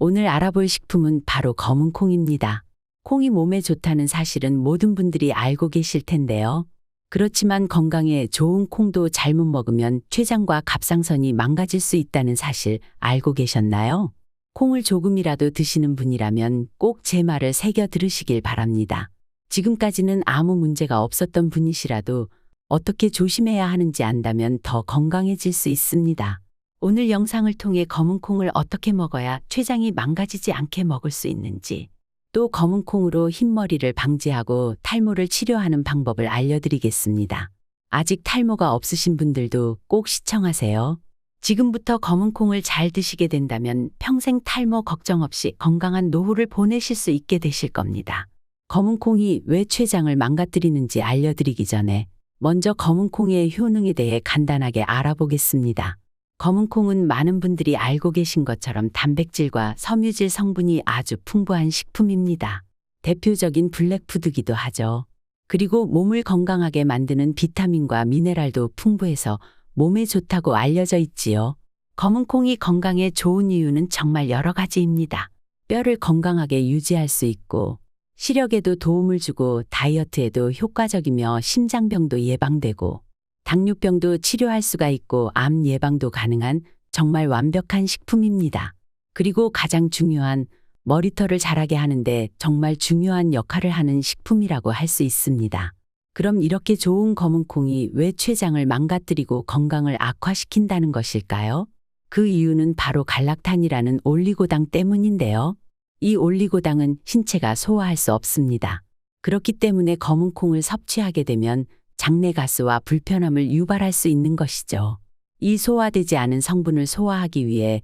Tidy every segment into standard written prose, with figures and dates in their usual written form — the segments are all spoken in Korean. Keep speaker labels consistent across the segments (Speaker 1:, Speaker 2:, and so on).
Speaker 1: 오늘 알아볼 식품은 바로 검은 콩입니다. 콩이 몸에 좋다는 사실은 모든 분들이 알고 계실 텐데요. 그렇지만 건강에 좋은 콩도 잘못 먹으면 췌장과 갑상선이 망가질 수 있다는 사실 알고 계셨나요? 콩을 조금이라도 드시는 분이라면 꼭 제 말을 새겨 들으시길 바랍니다. 지금까지는 아무 문제가 없었던 분이시라도 어떻게 조심해야 하는지 안다면 더 건강해질 수 있습니다. 오늘 영상을 통해 검은 콩을 어떻게 먹어야 췌장이 망가지지 않게 먹을 수 있는지, 또 검은 콩으로 흰머리를 방지하고 탈모를 치료하는 방법을 알려드리겠습니다. 아직 탈모가 없으신 분들도 꼭 시청하세요. 지금부터 검은 콩을 잘 드시게 된다면 평생 탈모 걱정 없이 건강한 노후를 보내실 수 있게 되실 겁니다. 검은 콩이 왜 췌장을 망가뜨리는지 알려드리기 전에 먼저 검은 콩의 효능에 대해 간단하게 알아보겠습니다. 검은 콩은 많은 분들이 알고 계신 것처럼 단백질과 섬유질 성분이 아주 풍부한 식품입니다. 대표적인 블랙푸드기도 하죠. 그리고 몸을 건강하게 만드는 비타민과 미네랄도 풍부해서 몸에 좋다고 알려져 있지요. 검은 콩이 건강에 좋은 이유는 정말 여러 가지입니다. 뼈를 건강하게 유지할 수 있고, 시력에도 도움을 주고 다이어트에도 효과적이며 심장병도 예방되고 당뇨병도 치료할 수가 있고 암 예방도 가능한 정말 완벽한 식품입니다. 그리고 가장 중요한 머리털을 자라게 하는데 정말 중요한 역할을 하는 식품이라고 할 수 있습니다. 그럼 이렇게 좋은 검은 콩이 왜 췌장을 망가뜨리고 건강을 악화시킨다는 것일까요? 그 이유는 바로 갈락탄이라는 올리고당 때문인데요. 이 올리고당은 신체가 소화할 수 없습니다. 그렇기 때문에 검은 콩을 섭취하게 되면 장내가스와 불편함을 유발할 수 있는 것이죠. 이 소화되지 않은 성분을 소화하기 위해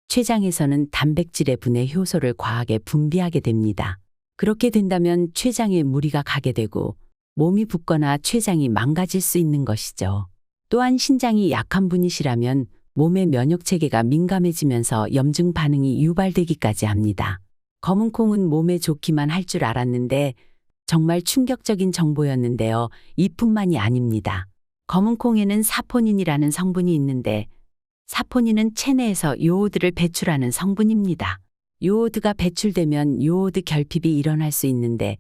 Speaker 1: 췌장에서는 단백질의 분해 효소를 과하게 분비하게 됩니다. 그렇게 된다면 췌장에 무리가 가게 되고 몸이 붓거나 췌장이 망가질 수 있는 것이죠. 또한 신장이 약한 분이시라면 몸의 면역체계가 민감해지면서 염증 반응이 유발되기까지 합니다. 검은 콩은 몸에 좋기만 할 줄 알았는데 정말 충격적인 정보였는데요. 이뿐만이 아닙니다. 검은 콩에는 사포닌이라는 성분이 있는데 사포닌은 체내에서 요오드를 배출하는 성분입니다. 요오드가 배출되면 요오드 결핍이 일어날 수 있는데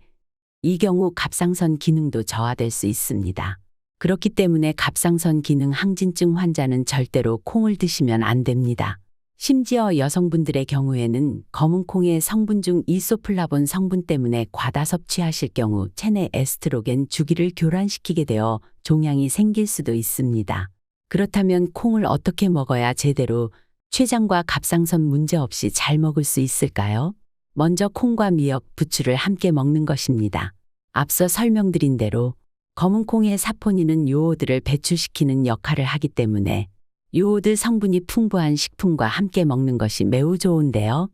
Speaker 1: 이 경우 갑상선 기능도 저하될 수 있습니다. 그렇기 때문에 갑상선 기능 항진증 환자는 절대로 콩을 드시면 안 됩니다. 심지어 여성분들의 경우에는 검은 콩의 성분 중 이소플라본 성분 때문에 과다 섭취하실 경우 체내 에스트로겐 주기를 교란시키게 되어 종양이 생길 수도 있습니다. 그렇다면 콩을 어떻게 먹어야 제대로 췌장과 갑상선 문제 없이 잘 먹을 수 있을까요? 먼저 콩과 미역, 부추를 함께 먹는 것입니다. 앞서 설명드린 대로 검은 콩의 사포닌은 요오드를 배출시키는 역할을 하기 때문에 요오드 성분이 풍부한 식품과 함께 먹는 것이 매우 좋은데요.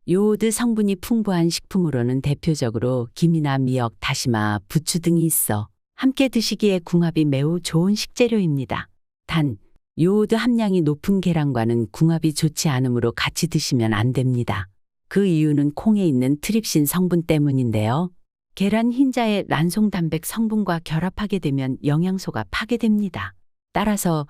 Speaker 1: 요오드 성분이 풍부한 식품으로는 대표적으로 김이나 미역, 다시마, 부추 등이 있어 함께 드시기에 궁합이 매우 좋은 식재료입니다. 단, 요오드 함량이 높은 계란과는 궁합이 좋지 않으므로 같이 드시면 안 됩니다. 그 이유는 콩에 있는 트립신 성분 때문인데요. 계란 흰자의 란송단백 성분과 결합하게 되면 영양소가 파괴됩니다. 따라서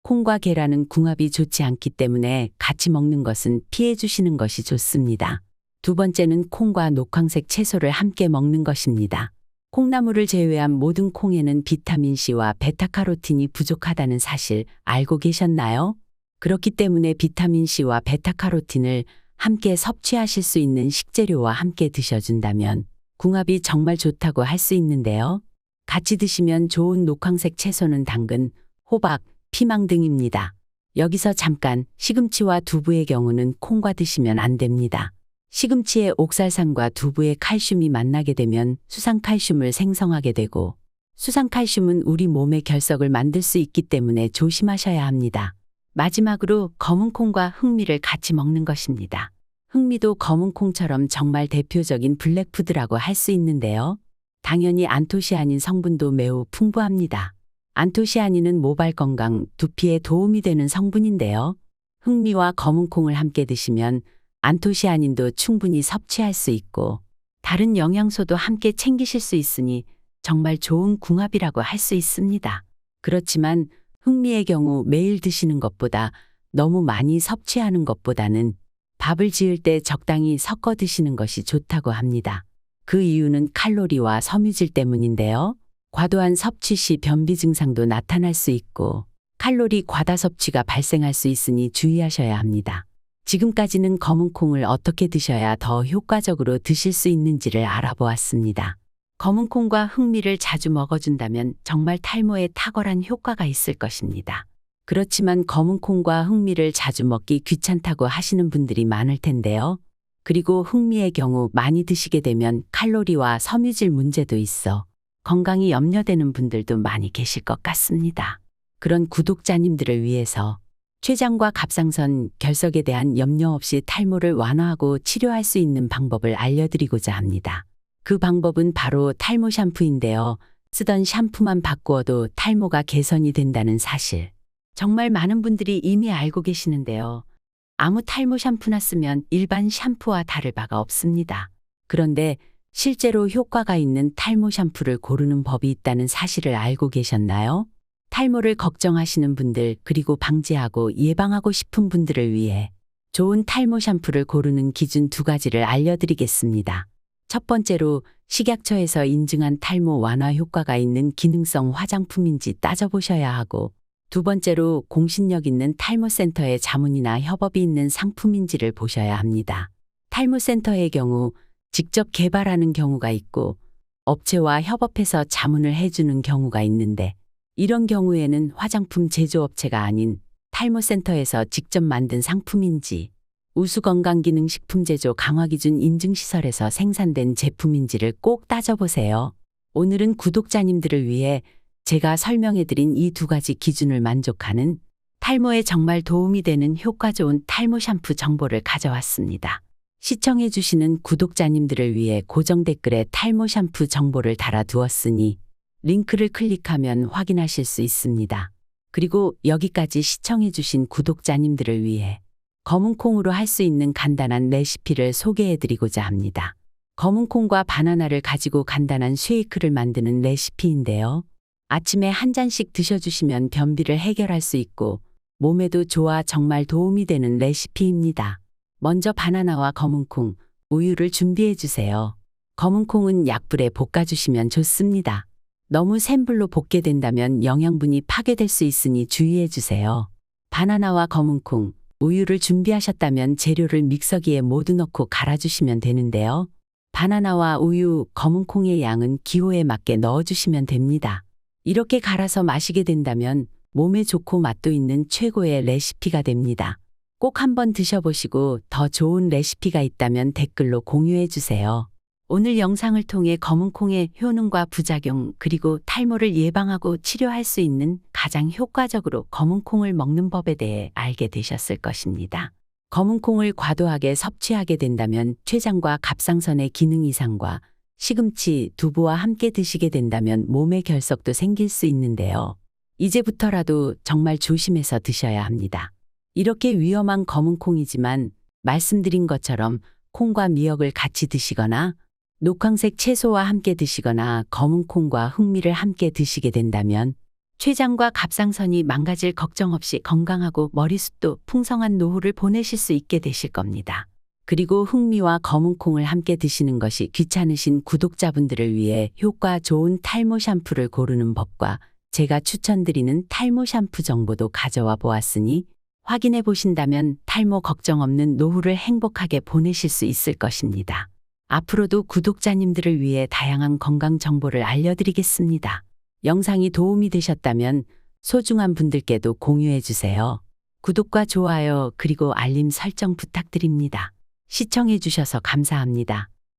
Speaker 1: 콩과 계란은 궁합이 좋지 않기 때문에 같이 먹는 것은 피해 주시는 것이 좋습니다. 두 번째는 콩과 녹황색 채소를 함께 먹는 것입니다. 콩나물을 제외한 모든 콩에는 비타민C와 베타카로틴이 부족하다는 사실 알고 계셨나요? 그렇기 때문에 비타민C와 베타카로틴을 함께 섭취하실 수 있는 식재료와 함께 드셔준다면 궁합이 정말 좋다고 할 수 있는데요. 같이 드시면 좋은 녹황색 채소는 당근, 호박, 피망 등입니다. 여기서 잠깐 시금치와 두부의 경우는 콩과 드시면 안 됩니다. 시금치의 옥살산과 두부의 칼슘이 만나게 되면 수상칼슘을 생성하게 되고 수상칼슘은 우리 몸의 결석을 만들 수 있기 때문에 조심하셔야 합니다. 마지막으로 검은 콩과 흑미를 같이 먹는 것입니다. 흑미도 검은 콩처럼 정말 대표적인 블랙푸드라고 할 수 있는데요. 당연히 안토시아닌 성분도 매우 풍부합니다. 안토시아닌은 모발 건강, 두피에 도움이 되는 성분인데요. 흑미와 검은 콩을 함께 드시면 안토시아닌도 충분히 섭취할 수 있고 다른 영양소도 함께 챙기실 수 있으니 정말 좋은 궁합이라고 할 수 있습니다. 그렇지만 흑미의 경우 매일 드시는 것보다 너무 많이 섭취하는 것보다는 밥을 지을 때 적당히 섞어 드시는 것이 좋다고 합니다. 그 이유는 칼로리와 섬유질 때문인데요. 과도한 섭취 시 변비 증상도 나타날 수 있고 칼로리 과다 섭취가 발생할 수 있으니 주의하셔야 합니다. 지금까지는 검은 콩을 어떻게 드셔야 더 효과적으로 드실 수 있는지를 알아보았습니다. 검은 콩과 흑미를 자주 먹어준다면 정말 탈모에 탁월한 효과가 있을 것입니다. 그렇지만 검은 콩과 흑미를 자주 먹기 귀찮다고 하시는 분들이 많을 텐데요. 그리고 흑미의 경우 많이 드시게 되면 칼로리와 섬유질 문제도 있어 건강이 염려되는 분들도 많이 계실 것 같습니다. 그런 구독자님들을 위해서 췌장과 갑상선, 결석에 대한 염려 없이 탈모를 완화하고 치료할 수 있는 방법을 알려드리고자 합니다. 그 방법은 바로 탈모 샴푸인데요. 쓰던 샴푸만 바꾸어도 탈모가 개선이 된다는 사실. 정말 많은 분들이 이미 알고 계시는데요. 아무 탈모 샴푸나 쓰면 일반 샴푸와 다를 바가 없습니다. 그런데 실제로 효과가 있는 탈모 샴푸를 고르는 법이 있다는 사실을 알고 계셨나요? 탈모를 걱정하시는 분들 그리고 방지하고 예방하고 싶은 분들을 위해 좋은 탈모 샴푸를 고르는 기준 2가지를 알려드리겠습니다. 첫 번째로 식약처에서 인증한 탈모 완화 효과가 있는 기능성 화장품인지 따져보셔야 하고 두 번째로 공신력 있는 탈모센터의 자문이나 협업이 있는 상품인지를 보셔야 합니다. 탈모센터의 경우 직접 개발하는 경우가 있고 업체와 협업해서 자문을 해주는 경우가 있는데 이런 경우에는 화장품 제조업체가 아닌 탈모센터에서 직접 만든 상품인지 우수건강기능식품제조 강화기준 인증시설에서 생산된 제품인지를 꼭 따져보세요. 오늘은 구독자님들을 위해 제가 설명해드린 이 2가지 기준을 만족하는 탈모에 정말 도움이 되는 효과 좋은 탈모 샴푸 정보를 가져왔습니다. 시청해주시는 구독자님들을 위해 고정 댓글에 탈모 샴푸 정보를 달아두었으니 링크를 클릭하면 확인하실 수 있습니다. 그리고 여기까지 시청해주신 구독자님들을 위해 검은 콩으로 할 수 있는 간단한 레시피를 소개해드리고자 합니다. 검은 콩과 바나나를 가지고 간단한 쉐이크를 만드는 레시피인데요. 아침에 한 잔씩 드셔주시면 변비를 해결할 수 있고 몸에도 좋아 정말 도움이 되는 레시피입니다. 먼저 바나나와 검은 콩, 우유를 준비해주세요. 검은 콩은 약불에 볶아주시면 좋습니다. 너무 센 불로 볶게 된다면 영양분이 파괴될 수 있으니 주의해주세요. 바나나와 검은 콩, 우유를 준비하셨다면 재료를 믹서기에 모두 넣고 갈아주시면 되는데요. 바나나와 우유, 검은 콩의 양은 기호에 맞게 넣어주시면 됩니다. 이렇게 갈아서 마시게 된다면 몸에 좋고 맛도 있는 최고의 레시피가 됩니다. 꼭 한번 드셔보시고 더 좋은 레시피가 있다면 댓글로 공유해주세요. 오늘 영상을 통해 검은 콩의 효능과 부작용 그리고 탈모를 예방하고 치료할 수 있는 가장 효과적으로 검은 콩을 먹는 법에 대해 알게 되셨을 것입니다. 검은 콩을 과도하게 섭취하게 된다면 췌장과 갑상선의 기능 이상과 시금치, 두부와 함께 드시게 된다면 몸의 결석도 생길 수 있는데요. 이제부터라도 정말 조심해서 드셔야 합니다. 이렇게 위험한 검은 콩이지만 말씀드린 것처럼 콩과 미역을 같이 드시거나 녹황색 채소와 함께 드시거나 검은 콩과 흑미를 함께 드시게 된다면 췌장과 갑상선이 망가질 걱정 없이 건강하고 머리숱도 풍성한 노후를 보내실 수 있게 되실 겁니다. 그리고 흑미와 검은 콩을 함께 드시는 것이 귀찮으신 구독자분들을 위해 효과 좋은 탈모 샴푸를 고르는 법과 제가 추천드리는 탈모 샴푸 정보도 가져와 보았으니 확인해 보신다면 탈모 걱정 없는 노후를 행복하게 보내실 수 있을 것입니다. 앞으로도 구독자님들을 위해 다양한 건강 정보를 알려드리겠습니다. 영상이 도움이 되셨다면 소중한 분들께도 공유해 주세요. 구독과 좋아요 그리고 알림 설정 부탁드립니다. 시청해 주셔서 감사합니다.